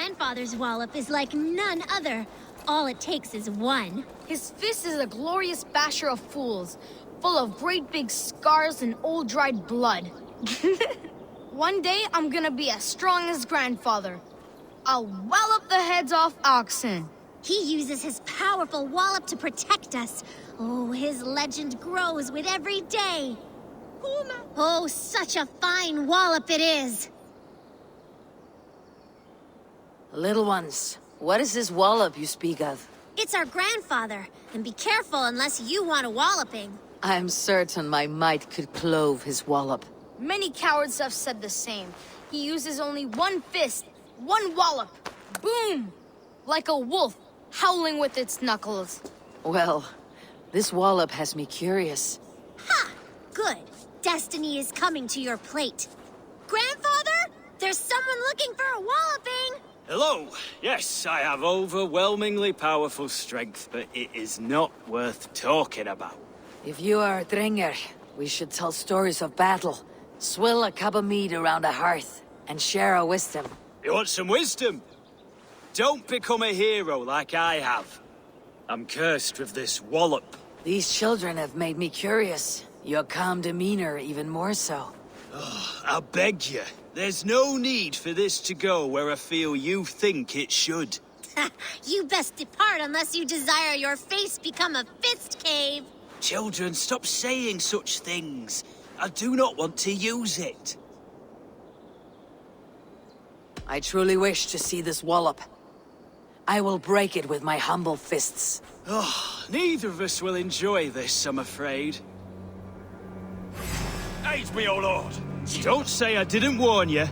grandfather's wallop is like none other. All it takes is one. His fist is a glorious basher of fools, full of great big scars and old dried blood. One day, I'm gonna be as strong as grandfather. I'll wallop the heads off oxen. He uses his powerful wallop to protect us. Oh, his legend grows with every day. Oh, such a fine wallop it is. Little ones, what is this wallop you speak of? It's our grandfather, and be careful unless you want a walloping. I'm certain my might could clove his wallop. Many cowards have said the same. He uses only one fist, one wallop. Boom! Like a wolf, howling with its knuckles. Well, this wallop has me curious. Ha! Good. Destiny is coming to your plate. Grandfather, there's someone looking for a walloping. Hello. Yes, I have overwhelmingly powerful strength, but it is not worth talking about. If you are a Dringer, we should tell stories of battle, swill a cup of mead around a hearth, and share our wisdom. You want some wisdom? Don't become a hero like I have. I'm cursed with this wallop. These children have made me curious. Your calm demeanor even more so. I beg you. There's no need for this to go where I feel you think it should. You best depart unless you desire your face become a fist cave. Children, stop saying such things. I do not want to use it. I truly wish to see this wallop. I will break it with my humble fists. Oh, neither of us will enjoy this, I'm afraid. Aid me, O Lord! Don't say I didn't warn you.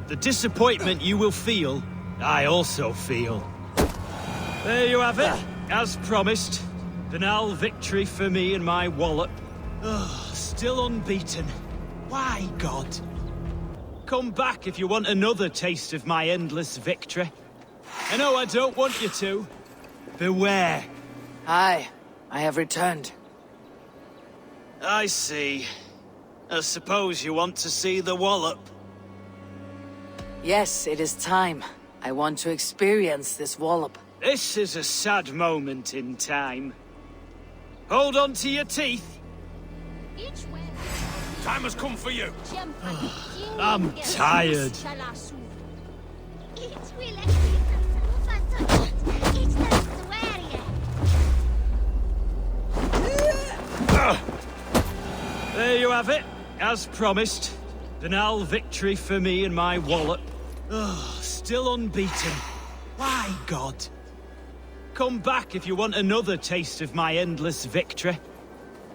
The disappointment you will feel, I also feel. There you have it, as promised. Banal victory for me and my wallop. Oh, still unbeaten. Why, God? Come back if you want another taste of my endless victory. I know I don't want you to. Beware. Aye, I have returned. I see. I suppose you want to see the wallop. Yes, it is time. I want to experience this wallop. This is a sad moment in time. Hold on to your teeth. Time has come for you! I'm tired. There you have it, as promised. Banal victory for me and my wallop. Oh, still unbeaten. Why, God? Come back if you want another taste of my endless victory.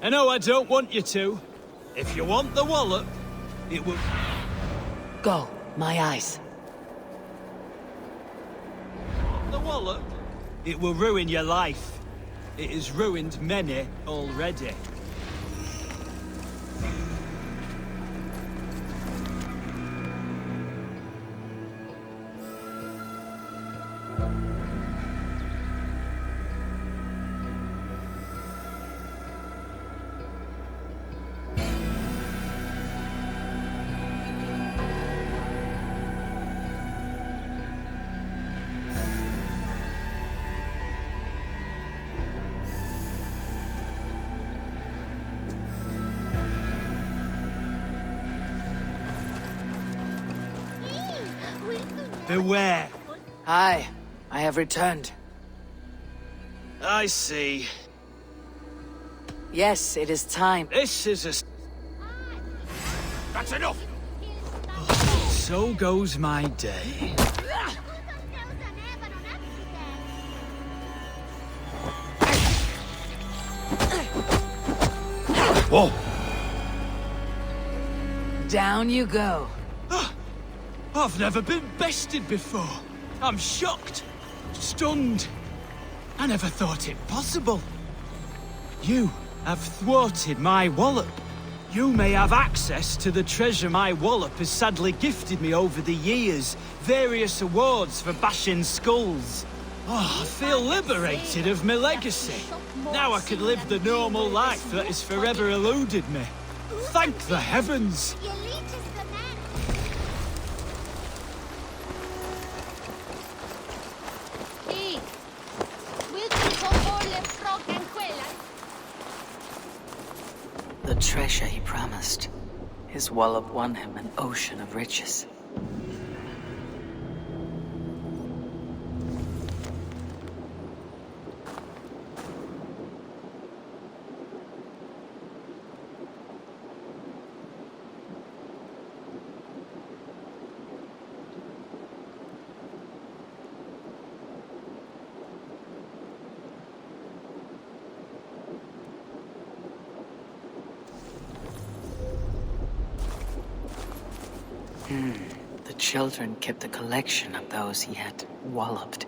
I know I don't want you to. If you want the wallop, it will... Go, my eyes. The wallop, it will ruin your life. It has ruined many already. Beware. Aye, I have returned. I see. Yes, it is time. This is a... That's enough! So goes my day. Whoa! Down you go. I've never been bested before. I'm shocked. Stunned. I never thought it possible. You have thwarted my wallop. You may have access to the treasure my wallop has sadly gifted me over the years. Various awards for bashing skulls. Oh, I feel liberated of my legacy. Now I can live the normal life that has forever eluded me. Thank the heavens. treasure he promised. His wallop won him an ocean of riches. The children kept a collection of those he had walloped.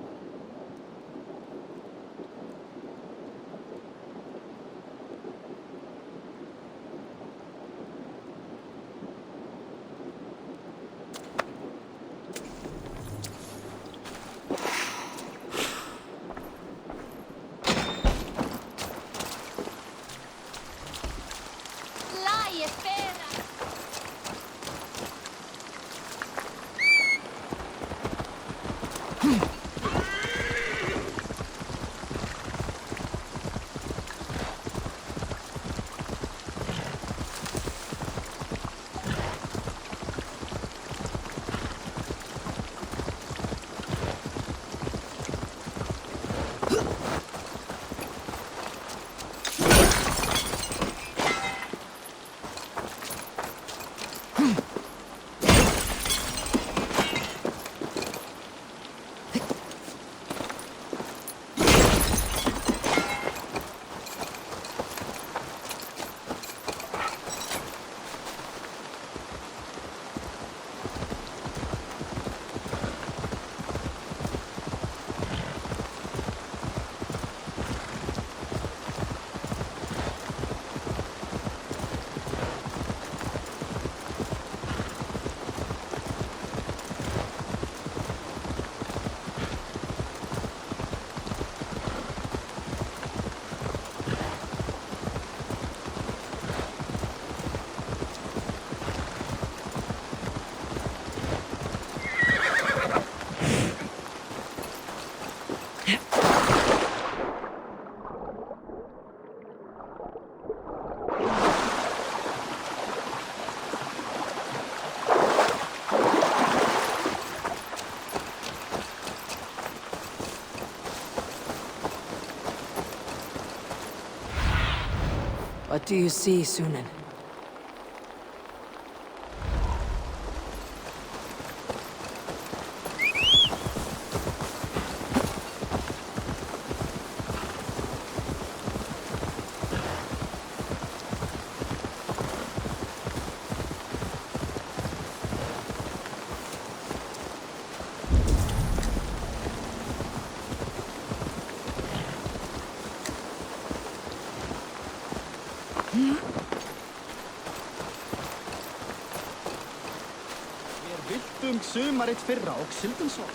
What do you see, Sunan?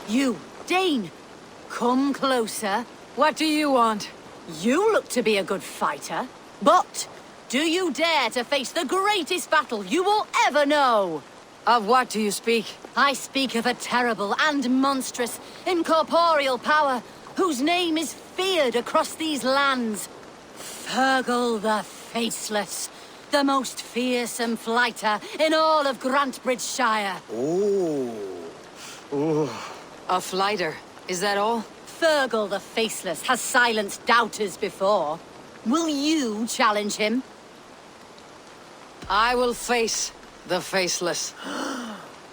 You, Dane! Come closer. What do you want? You look to be a good fighter. But, do you dare to face the greatest battle you will ever know? Of what do you speak? I speak of a terrible and monstrous, incorporeal power, whose name is feared across these lands. Fergal the Faceless, the most fearsome fighter in all of Grantbridgeshire. A fighter, is that all? Fergal the Faceless has silenced doubters before. Will you challenge him? I will face the Faceless.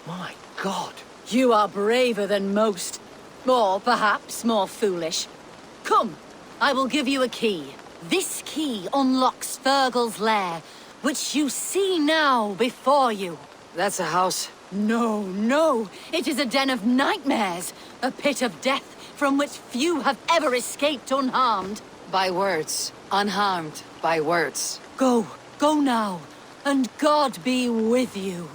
My God. You are braver than most. Or perhaps more foolish. Come, I will give you a key. This key unlocks Fergal's lair, which you see now before you. That's a house. No, no. It is a den of nightmares. A pit of death from which few have ever escaped unharmed. By words. Unharmed by words. Go now. And God be with you.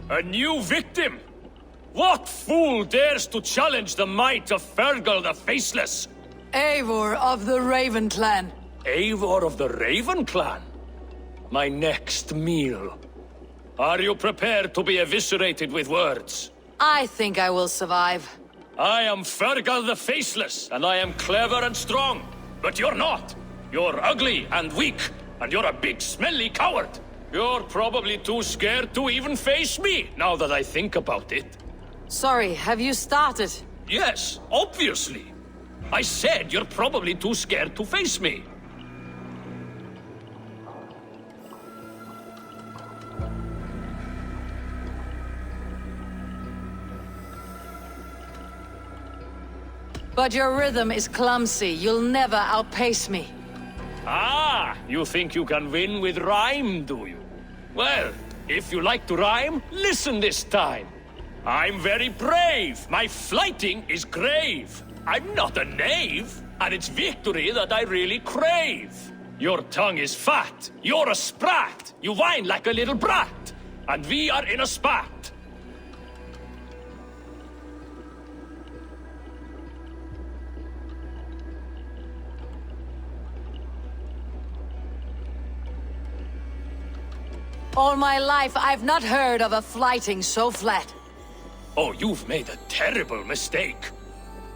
A new victim! What fool dares to challenge the might of Fergal the Faceless? Eivor of the Raven Clan. Eivor of the Raven Clan? My next meal. Are you prepared to be eviscerated with words? I think I will survive. I am Fergal the Faceless, and I am clever and strong. But you're not. You're ugly and weak, and you're a big smelly coward. You're probably too scared to even face me, now that I think about it. Sorry, have you started? Yes, obviously. I said you're probably too scared to face me. But your rhythm is clumsy. You'll never outpace me. Ah, you think you can win with rhyme, do you? Well, if you like to rhyme, listen this time. I'm very brave. My flighting is grave. I'm not a knave, and it's victory that I really crave. Your tongue is fat. You're a sprat. You whine like a little brat. And we are in a spat. All my life, I've not heard of a flighting so flat. Oh, you've made a terrible mistake.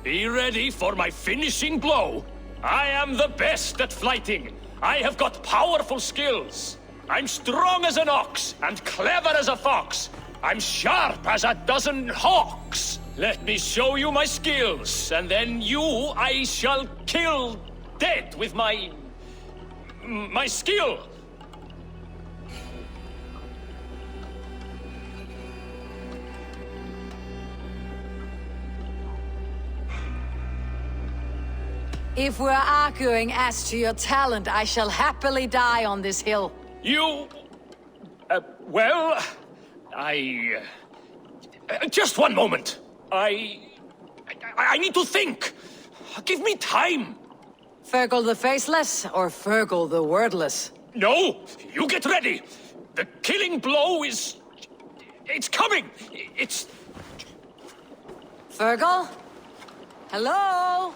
Be ready for my finishing blow. I am the best at flighting. I have got powerful skills. I'm strong as an ox and clever as a fox. I'm sharp as a dozen hawks. Let me show you my skills, and then you I shall kill dead with my skill. If we're arguing as to your talent, I shall happily die on this hill. You... well... just one moment. I need to think. Give me time. Fergal the Faceless or Fergal the Wordless? No, you get ready. The killing blow is... it's coming. It's... Fergal? Hello?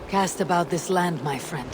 Cast about this land, my friend.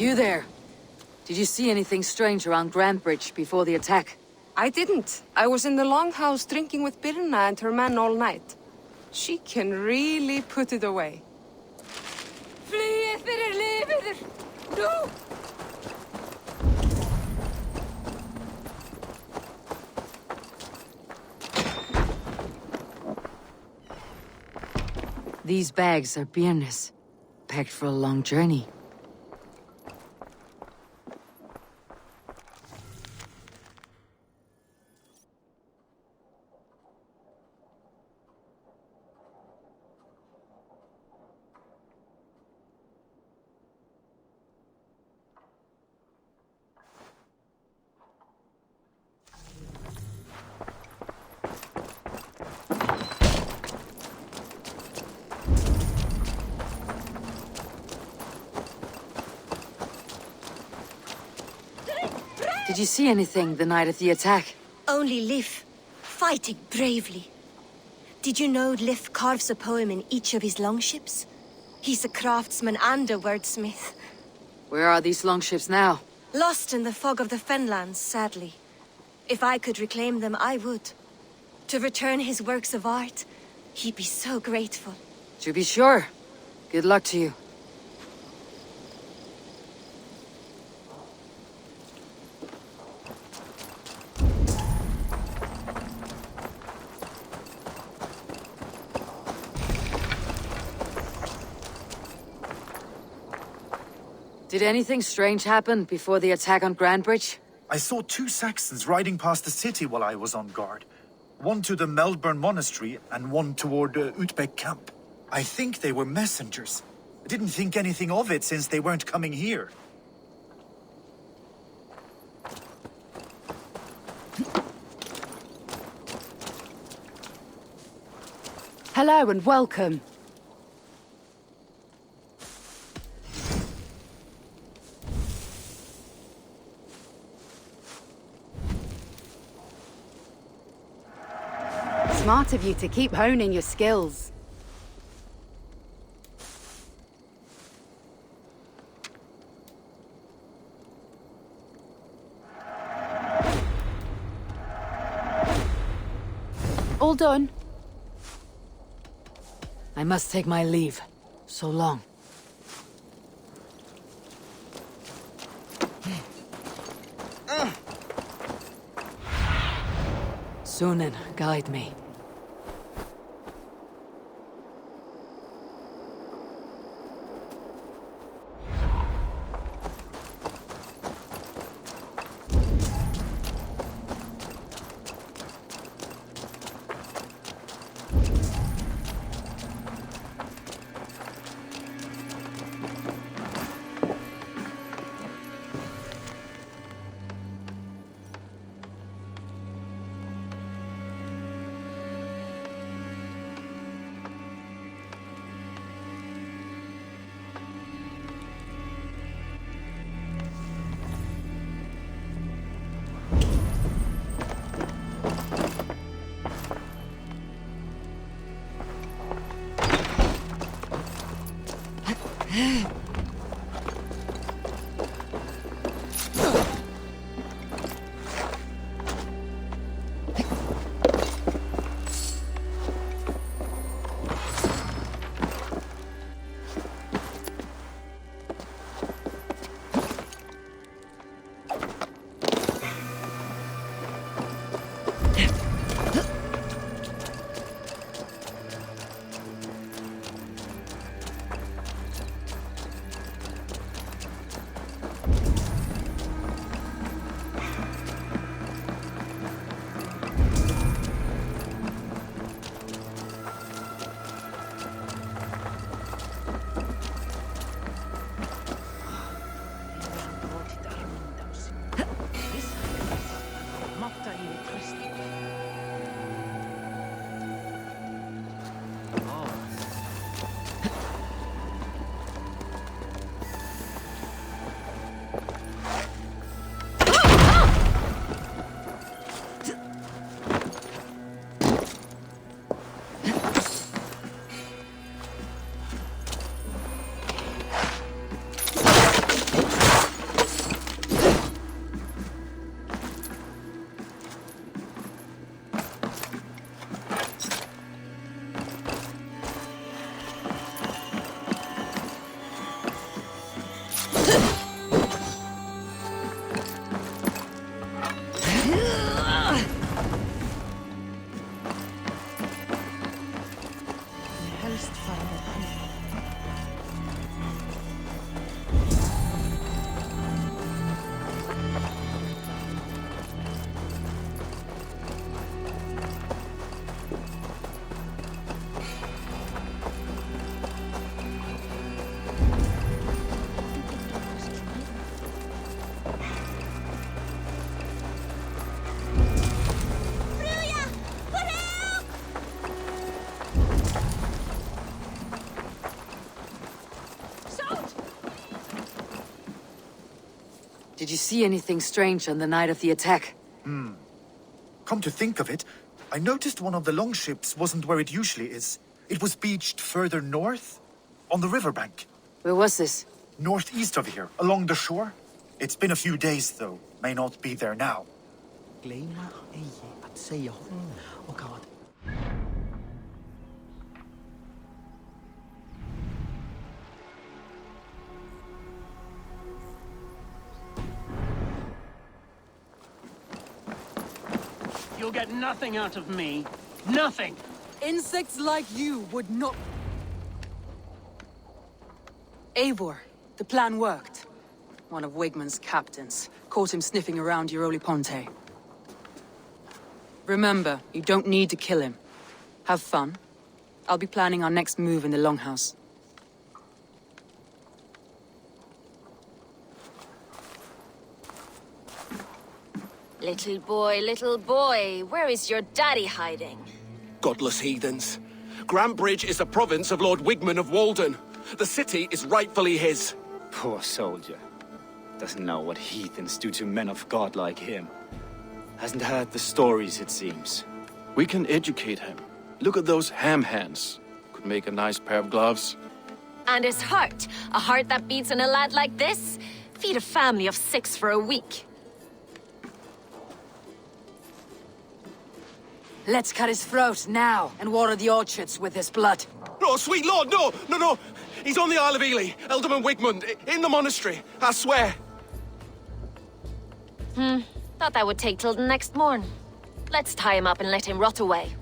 You there. Did you see anything strange around Grand Bridge before the attack? I didn't. I was in the longhouse drinking with Birna and her men all night. She can really put it away. Flee fyrir livet! No! These bags are Birna's, packed for a long journey. Did you see anything the night of the attack? Only Lif, fighting bravely. Did you know Lif carves a poem in each of his longships? He's a craftsman and a wordsmith. Where are these longships now? Lost in the fog of the Fenlands, sadly. If I could reclaim them, I would. To return his works of art, he'd be so grateful. To be sure. Good luck to you. Did anything strange happen before the attack on Grand Bridge? I saw 2 Saxons riding past the city while I was on guard. One to the Melbourne Monastery and one toward Utbeck Camp. I think they were messengers. I didn't think anything of it since they weren't coming here. Hello and welcome. Smart of you to keep honing your skills. All done. I must take my leave. So long. Sunan, guide me. Did you see anything strange on the night of the attack? Come to think of it, I noticed one of the longships wasn't where it usually is. It was beached further north, on the riverbank. Where was this? Northeast of here, along the shore. It's been a few days, though. May not be there now. Oh god. You'll get nothing out of me. Nothing! Insects like you would not... Eivor, the plan worked. One of Wigmund's captains caught him sniffing around Euroli Ponte. Remember, you don't need to kill him. Have fun. I'll be planning our next move in the Longhouse. Little boy, where is your daddy hiding? Godless heathens. Grantbridge is a province of Lord Wigmund of Walden. The city is rightfully his. Poor soldier. Doesn't know what heathens do to men of God like him. Hasn't heard the stories, it seems. We can educate him. Look at those ham hands. Could make a nice pair of gloves. And his heart. A heart that beats in a lad like this? Feed a family of 6 for a week. Let's cut his throat now and water the orchards with his blood. No, sweet lord, no! He's on the Isle of Ely, Ealdorman Wigmund, in the monastery, I swear. Thought that would take till the next morn. Let's tie him up and let him rot away.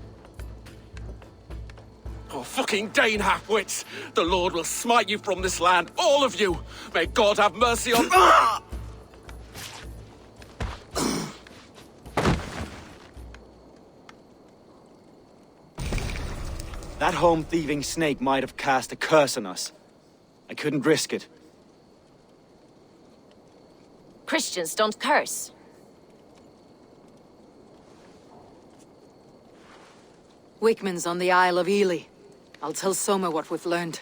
Oh, fucking Dane halfwits! The Lord will smite you from this land, all of you! May God have mercy on... That home-thieving snake might have cast a curse on us. I couldn't risk it. Christians don't curse. Wigmund's on the Isle of Ely. I'll tell Soma what we've learned.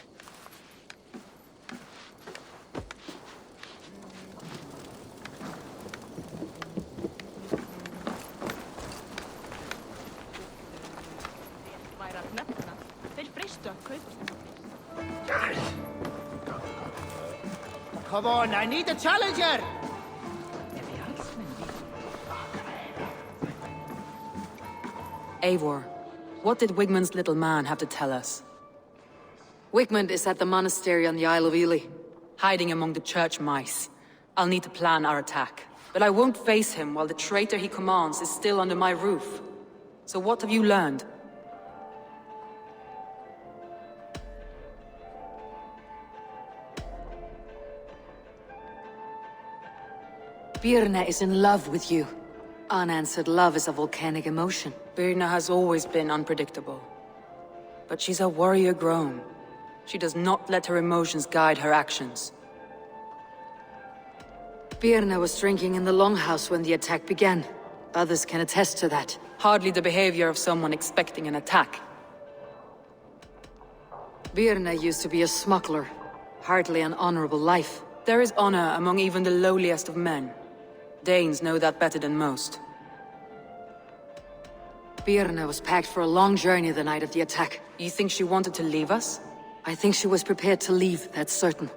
Come on, I need a challenger! Eivor, what did Wigmund's little man have to tell us? Wigmund is at the monastery on the Isle of Ely. Hiding among the church mice. I'll need to plan our attack. But I won't face him while the traitor he commands is still under my roof. So what have you learned? Birna is in love with you. Unanswered love is a volcanic emotion. Birna has always been unpredictable. But she's a warrior grown. She does not let her emotions guide her actions. Birna was drinking in the Longhouse when the attack began. Others can attest to that. Hardly the behavior of someone expecting an attack. Birna used to be a smuggler. Hardly an honorable life. There is honor among even the lowliest of men. Danes know that better than most. Birna was packed for a long journey the night of the attack. You think she wanted to leave us? I think she was prepared to leave, that's certain.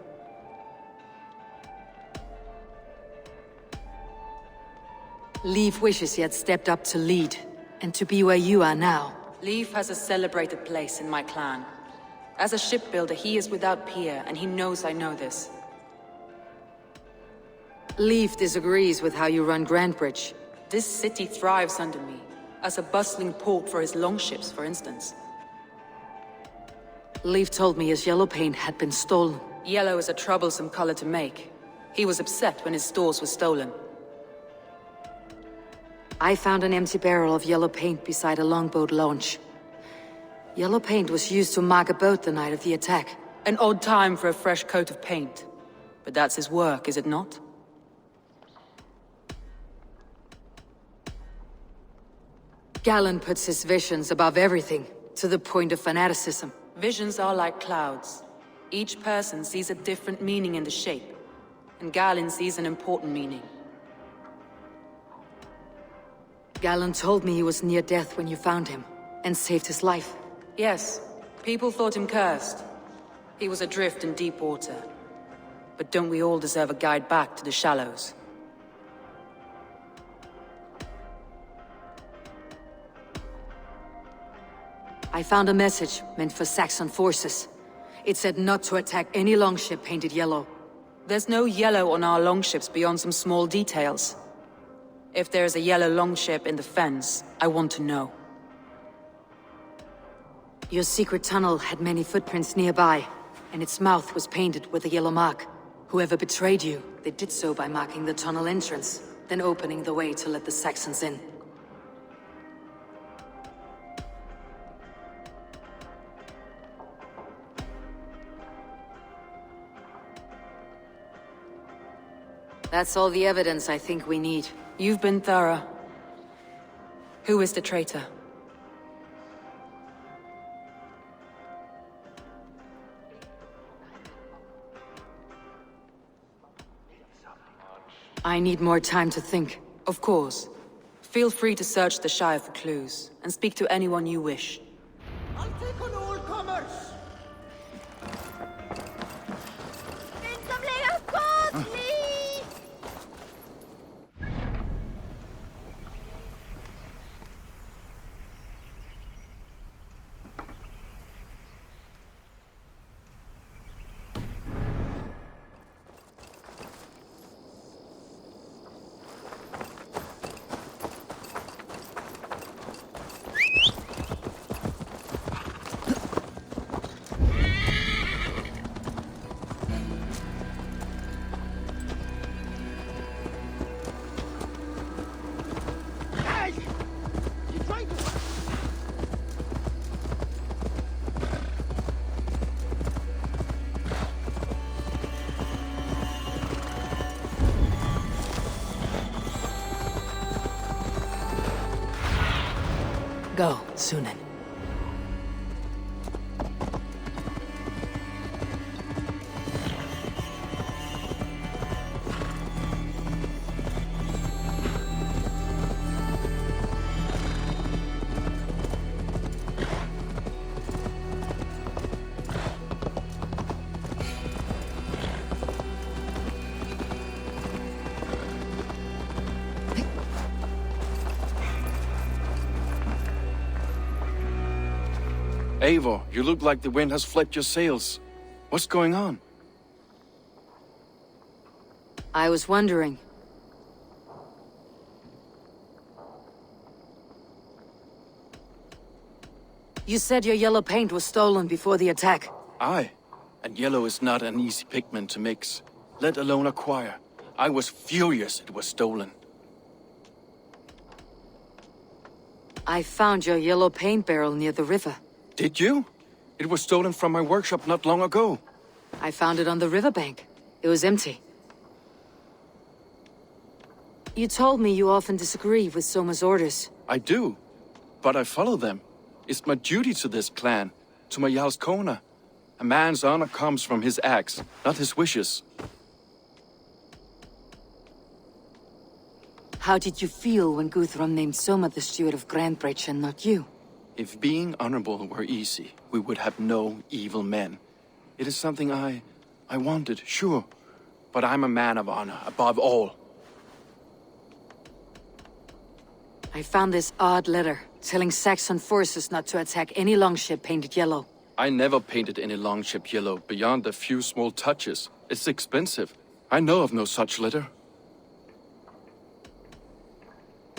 Leif wishes he had stepped up to lead, and to be where you are now. Leif has a celebrated place in my clan. As a shipbuilder, he is without peer, and he knows I know this. Leif disagrees with how you run Grantbridge. This city thrives under me, as a bustling port for his longships, for instance. Leif told me his yellow paint had been stolen. Yellow is a troublesome color to make. He was upset when his stores were stolen. I found an empty barrel of yellow paint beside a longboat launch. Yellow paint was used to mark a boat the night of the attack. An odd time for a fresh coat of paint. But that's his work, is it not? Galen puts his visions above everything, to the point of fanaticism. Visions are like clouds. Each person sees a different meaning in the shape, and Galen sees an important meaning. Galen told me he was near death when you found him, and saved his life. Yes, people thought him cursed. He was adrift in deep water. But don't we all deserve a guide back to the shallows? I found a message meant for Saxon forces. It said not to attack any longship painted yellow. There's no yellow on our longships beyond some small details. If there's a yellow longship in the fens, I want to know. Your secret tunnel had many footprints nearby, and its mouth was painted with a yellow mark. Whoever betrayed you, they did so by marking the tunnel entrance, then opening the way to let the Saxons in. That's all the evidence I think we need. You've been thorough. Who is the traitor? I need more time to think. Of course. Feel free to search the Shire for clues, and speak to anyone you wish. I'll take on all comers! Go, Sunan. Eivor, you look like the wind has flipped your sails. What's going on? I was wondering. You said your yellow paint was stolen before the attack. Aye, and yellow is not an easy pigment to mix, let alone acquire. I was furious it was stolen. I found your yellow paint barrel near the river. Did you? It was stolen from my workshop not long ago. I found it on the riverbank. It was empty. You told me you often disagree with Soma's orders. I do, but I follow them. It's my duty to this clan, to my Jarl's Kona. A man's honor comes from his acts, not his wishes. How did you feel when Guthrum named Soma the steward of Grandbridge and not you? If being honorable were easy, we would have no evil men. It is something I wanted, sure. But I'm a man of honor, above all. I found this odd letter, telling Saxon forces not to attack any longship painted yellow. I never painted any longship yellow, beyond a few small touches. It's expensive. I know of no such letter.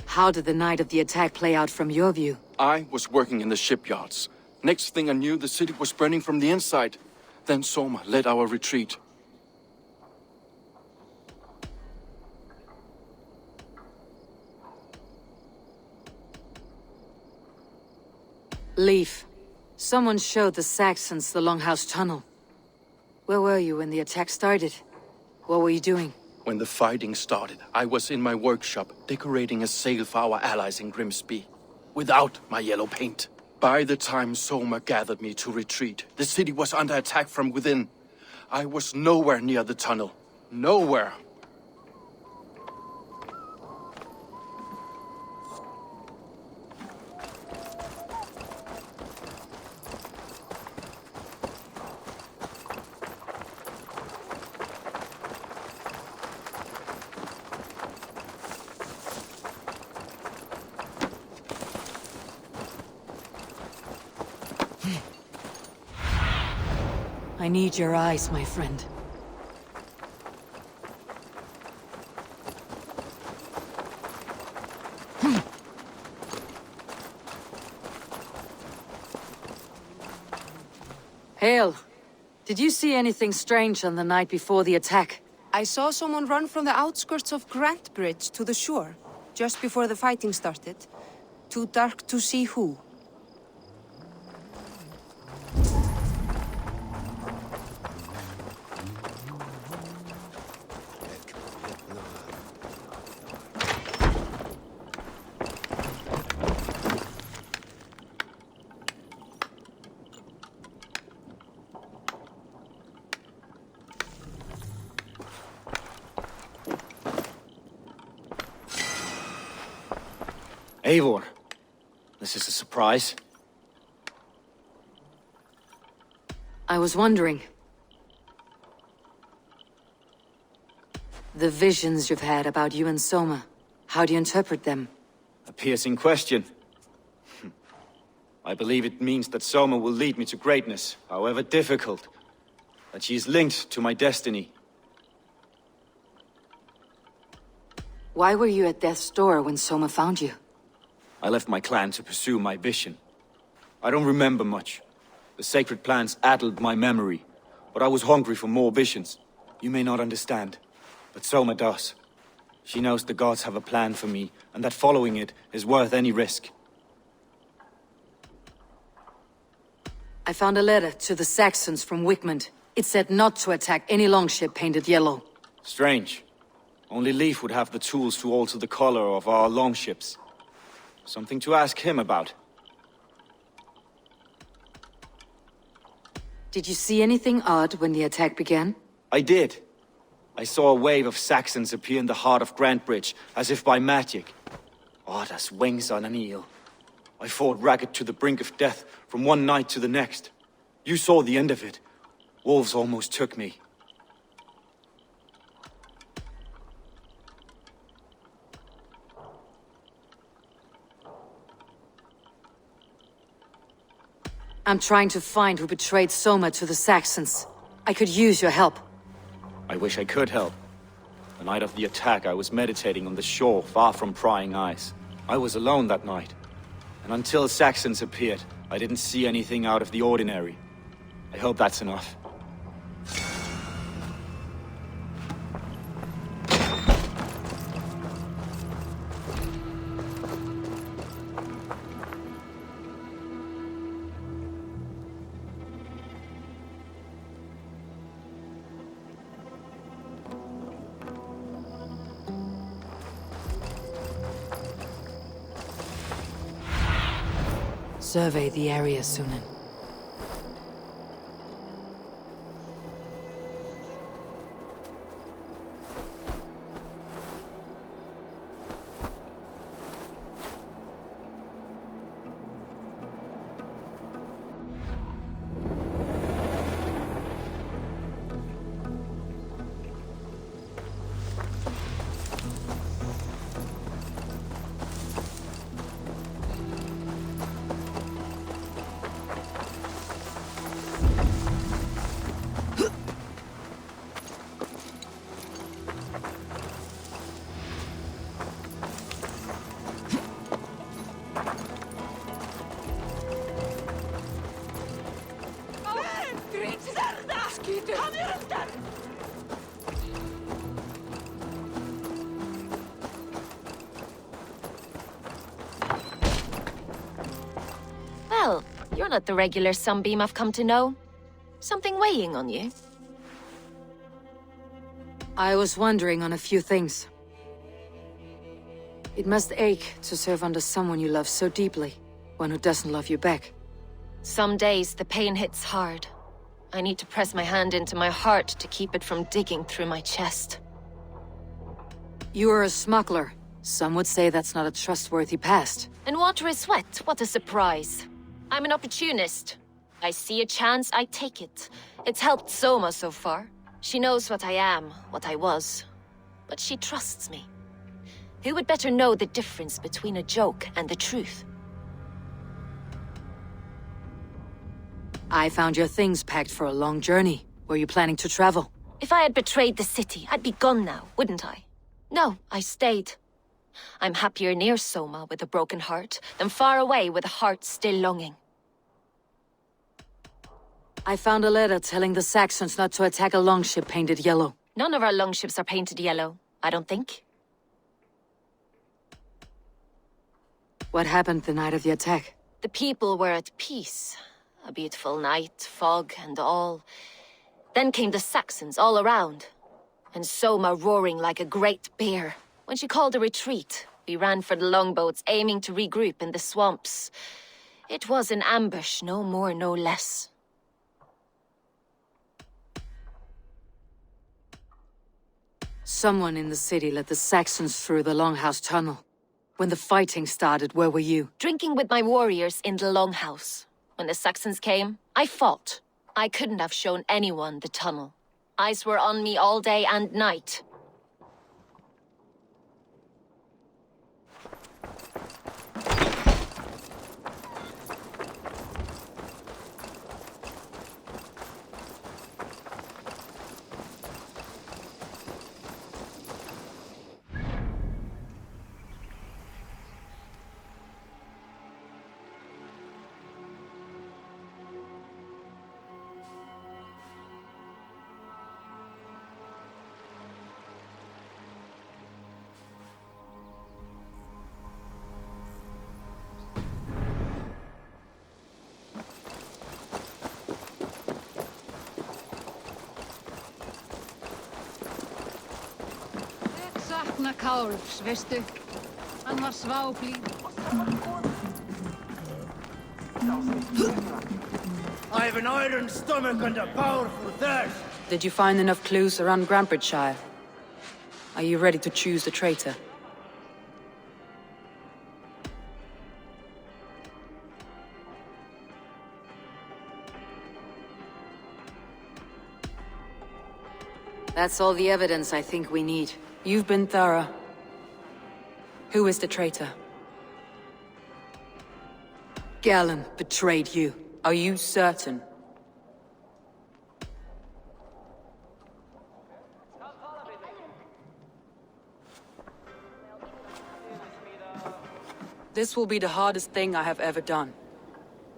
How did the night of the attack play out from your view? I was working in the shipyards. Next thing I knew, the city was burning from the inside. Then Soma led our retreat. Leif, someone showed the Saxons the Longhouse Tunnel. Where were you when the attack started? What were you doing? When the fighting started, I was in my workshop, decorating a sail for our allies in Grimsby. Without my yellow paint. By the time Soma gathered me to retreat, the city was under attack from within. I was nowhere near the tunnel. Nowhere. I need your eyes, my friend. Hale, did you see anything strange on the night before the attack? I saw someone run from the outskirts of Grantbridge to the shore, just before the fighting started. Too dark to see who. Eivor, this is a surprise. I was wondering. The visions you've had about you and Soma, how do you interpret them? A piercing question. I believe it means that Soma will lead me to greatness, however difficult. That she is linked to my destiny. Why were you at death's door when Soma found you? I left my clan to pursue my vision. I don't remember much. The sacred plants addled my memory, but I was hungry for more visions. You may not understand, but Soma does. She knows the gods have a plan for me, and that following it is worth any risk. I found a letter to the Saxons from Wickmund. It said not to attack any longship painted yellow. Strange. Only Leif would have the tools to alter the color of our longships. Something to ask him about. Did you see anything odd when the attack began? I did. I saw a wave of Saxons appear in the heart of Grantbridge, as if by magic. Odd as wings on an eel. I fought ragged to the brink of death from one night to the next. You saw the end of it. Wolves almost took me. I'm trying to find who betrayed Soma to the Saxons. I could use your help. I wish I could help. The night of the attack, I was meditating on the shore, far from prying eyes. I was alone that night. And until Saxons appeared, I didn't see anything out of the ordinary. I hope that's enough. Survey the area, Sunan. not the regular sunbeam I've come to know. Something weighing on you? I was wondering on a few things. It must ache to serve under someone you love so deeply, one who doesn't love you back. Some days the pain hits hard. I need to press my hand into my heart to keep it from digging through my chest. You are a smuggler. Some would say that's not a trustworthy past. And water is wet, what a surprise. I'm an opportunist. I see a chance, I take it. It's helped Soma so far. She knows what I am, what I was. But she trusts me. Who would better know the difference between a joke and the truth? I found your things packed for a long journey. Were you planning to travel? If I had betrayed the city, I'd be gone now, wouldn't I? No, I stayed. I'm happier near Soma with a broken heart than far away with a heart still longing. I found a letter telling the Saxons not to attack a longship painted yellow. None of our longships are painted yellow, I don't think. What happened the night of the attack? The people were at peace. A beautiful night, fog and all. Then came the Saxons all around. And Soma roaring like a great bear. When she called a retreat, we ran for the longboats, aiming to regroup in the swamps. It was an ambush, no more, no less. Someone in the city let the Saxons through the Longhouse tunnel. When the fighting started, where were you? Drinking with my warriors in the Longhouse. When the Saxons came, I fought. I couldn't have shown anyone the tunnel. Eyes were on me all day and night. Kálfs, veistu? Hann var sváblíð. I have an iron stomach and a powerful thirst. Did you find enough clues around Grantbridgeshire? Are you ready to choose the traitor? That's all the evidence I think we need. You've been thorough. Who is the traitor? Galen betrayed you. Are you certain? This will be the hardest thing I have ever done.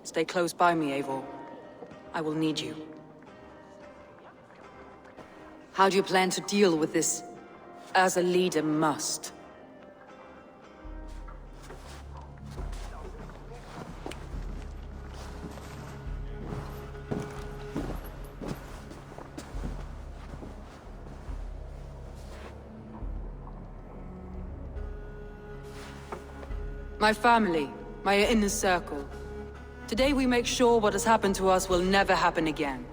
Stay close by me, Eivor. I will need you. How do you plan to deal with this? As a leader must. My family, my inner circle. Today we make sure what has happened to us will never happen again.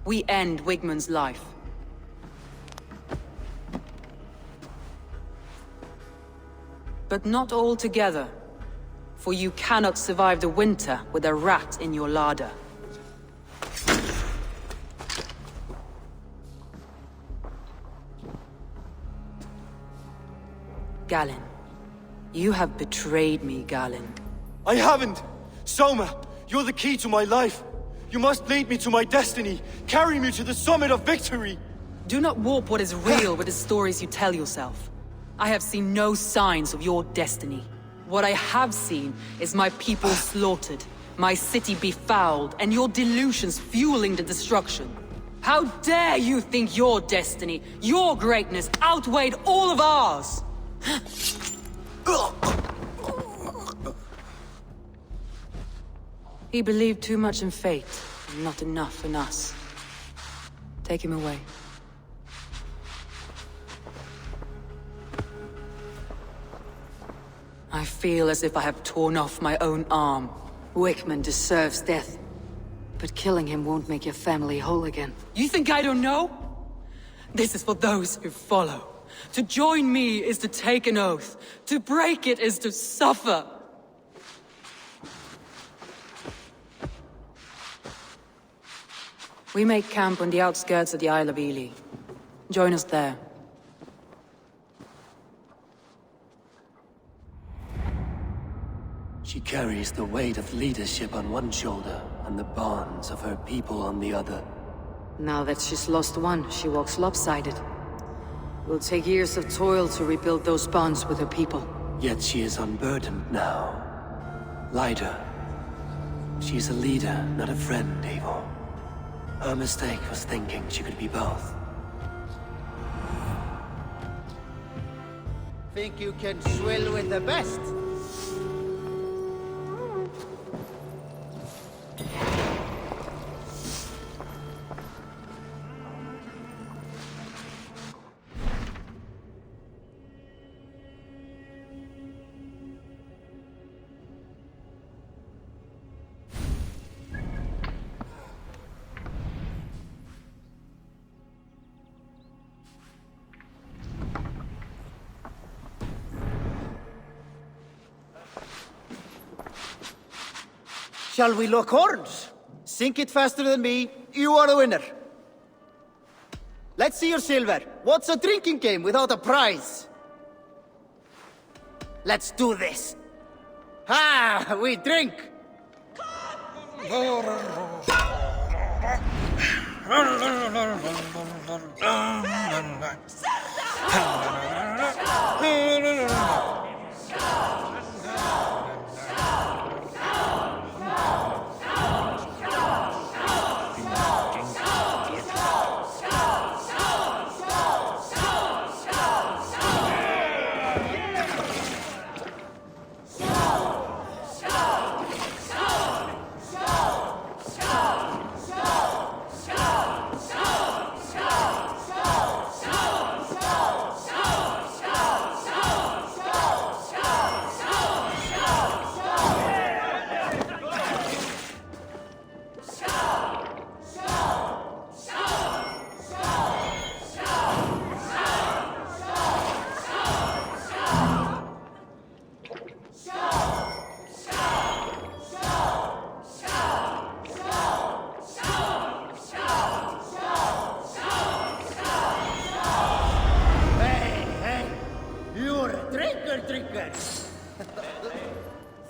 We end Wigmund's life. But not all together, for you cannot survive the winter with a rat in your larder. Galen, you have betrayed me, Galen. I haven't! Soma, you're the key to my life. You must lead me to my destiny. Carry me to the summit of victory. Do not warp what is real with the stories you tell yourself. I have seen no signs of your destiny. What I have seen is my people slaughtered, my city befouled, and your delusions fueling the destruction. How dare you think your destiny, your greatness, outweighed all of ours? He believed too much in fate, and not enough in us. Take him away. I feel as if I have torn off my own arm. Wickman deserves death. But killing him won't make your family whole again. You think I don't know? This is for those who follow. To join me is to take an oath. To break it is to suffer. We make camp on the outskirts of the Isle of Ely. Join us there. She carries the weight of leadership on one shoulder and the bonds of her people on the other. Now that she's lost one, she walks lopsided. It will take years of toil to rebuild those bonds with her people. Yet she is unburdened now. Lighter. She's a leader, not a friend, Eivor. Her mistake was thinking she could be both. Think you can swill with the best? Shall we lock horns? Sink it faster than me, you are the winner. Let's see your silver. What's a drinking game without a prize? Let's do this. Ha! We drink!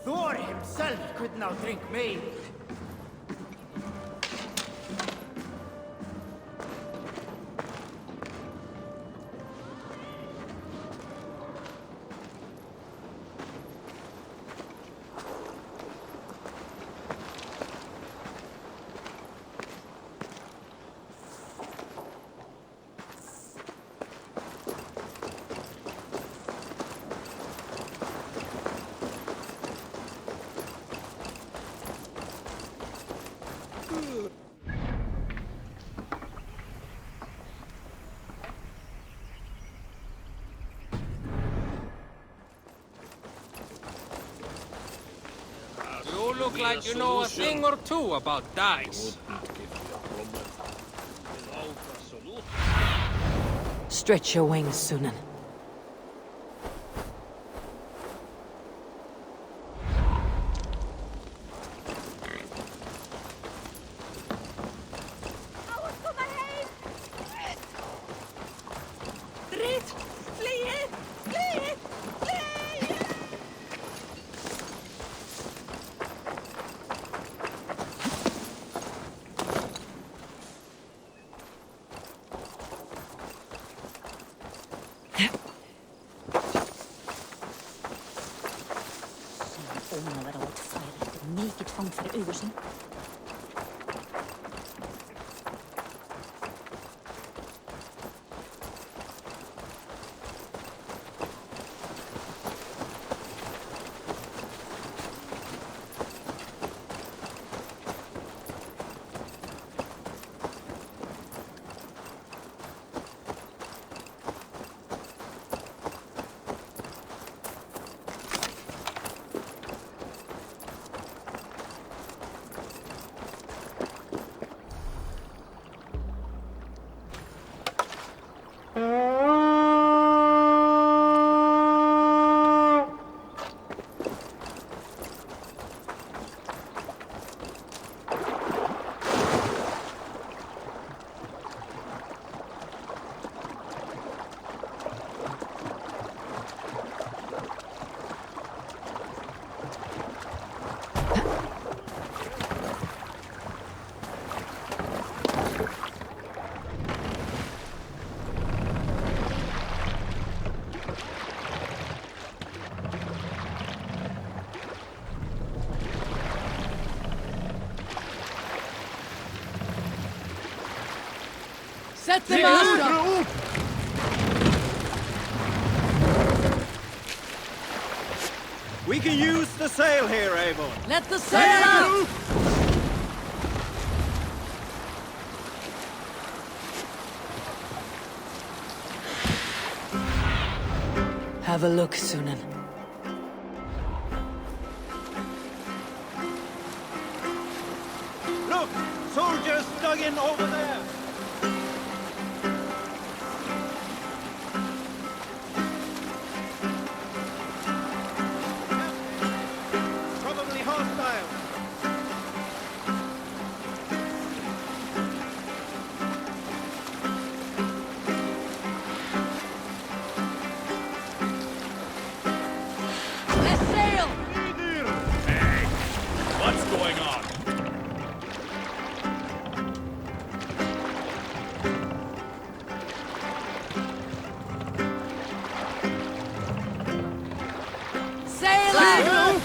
Thor himself could not drink me. You look like you know a thing or two about dice. Stretch your wings, Sunan. Set the mast up! We can use the sail here, Eivor. Let the sail out! Have a look, Sunan. Look! Soldiers dug in over there! Probably hostile. Let's sail! Hey, what's going on? Sail in!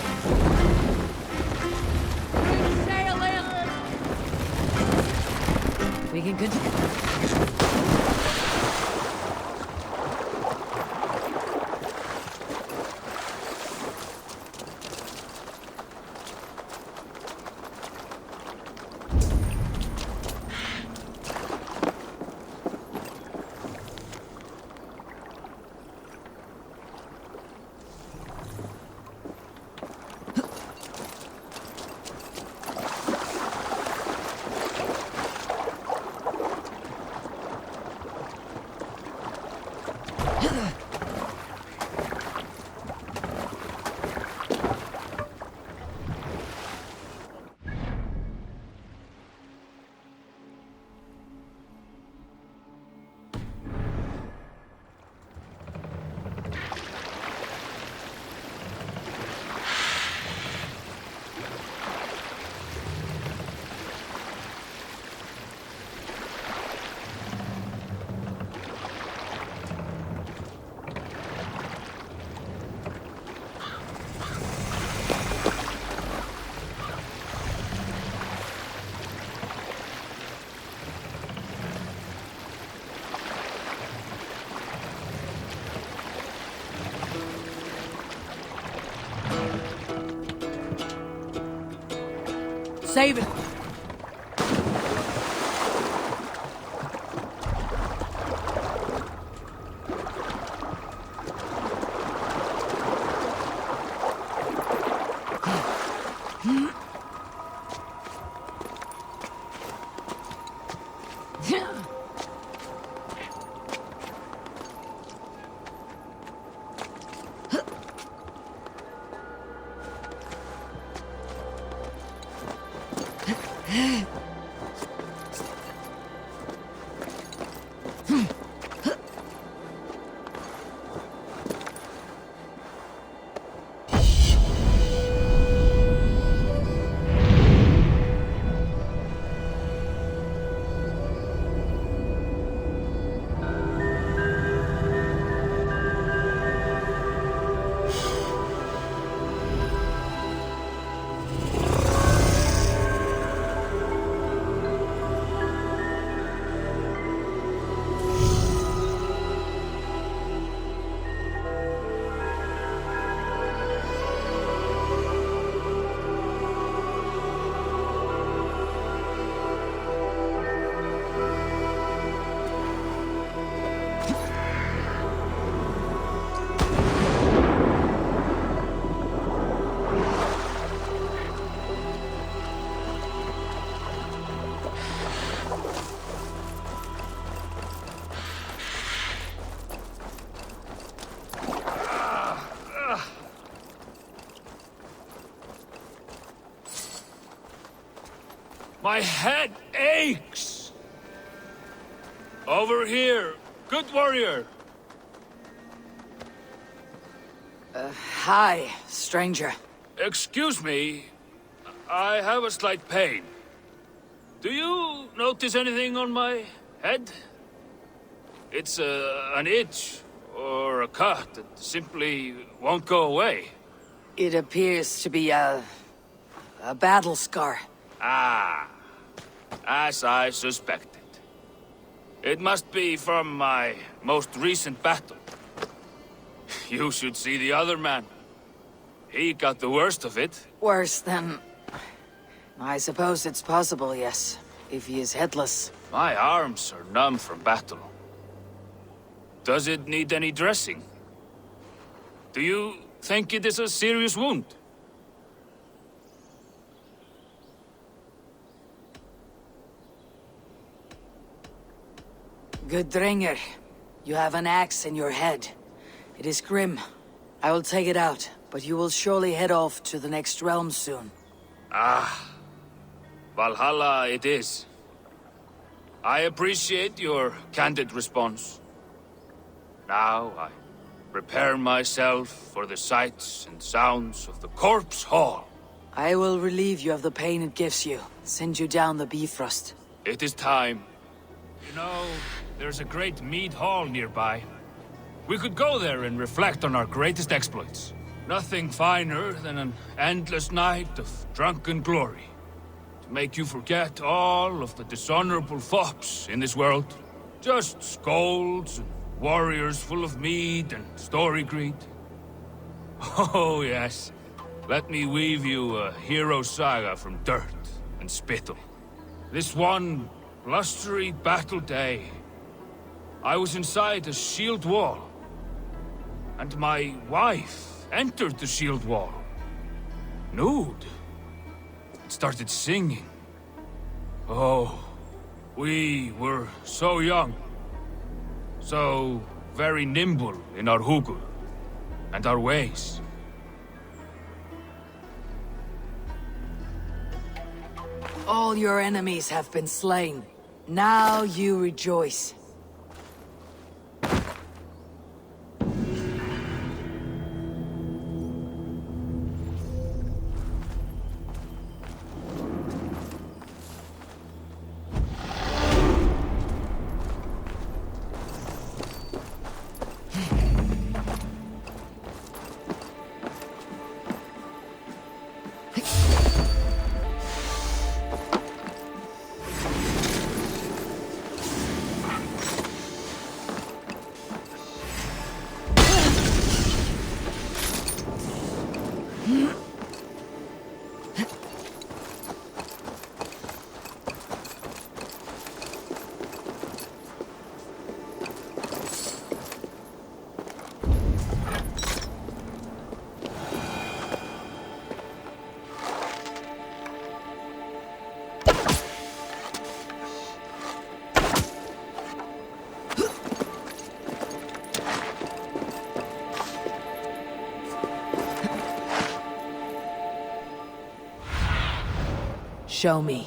Sail in! We can continue. Save it! My head aches! Over here, good warrior! Hi, stranger. Excuse me, I have a slight pain. Do you notice anything on my head? It's an itch or a cut that simply won't go away. It appears to be a battle scar. Ah, as I suspected. It must be from my most recent battle. You should see the other man. He got the worst of it. Worse than... I suppose it's possible, yes. If he is headless. My arms are numb from battle. Does it need any dressing? Do you think it is a serious wound? Good Dringer. You have an axe in your head. It is grim. I will take it out, but you will surely head off to the next realm soon. Ah, Valhalla it is. I appreciate your candid response. Now I prepare myself for the sights and sounds of the Corpse Hall. I will relieve you of the pain it gives you, send you down the Bifrost. It is time. You know, there's a great mead hall nearby. We could go there and reflect on our greatest exploits. Nothing finer than an endless night of drunken glory. To make you forget all of the dishonorable fops in this world. Just scolds and warriors full of mead and story greed. Oh yes, let me weave you a hero saga from dirt and spittle. This one blustery battle day, I was inside a shield wall. And my wife entered the shield wall. Nude. And started singing. Oh, we were so young. So very nimble in our hugul and our ways. All your enemies have been slain. Now you rejoice. Show me.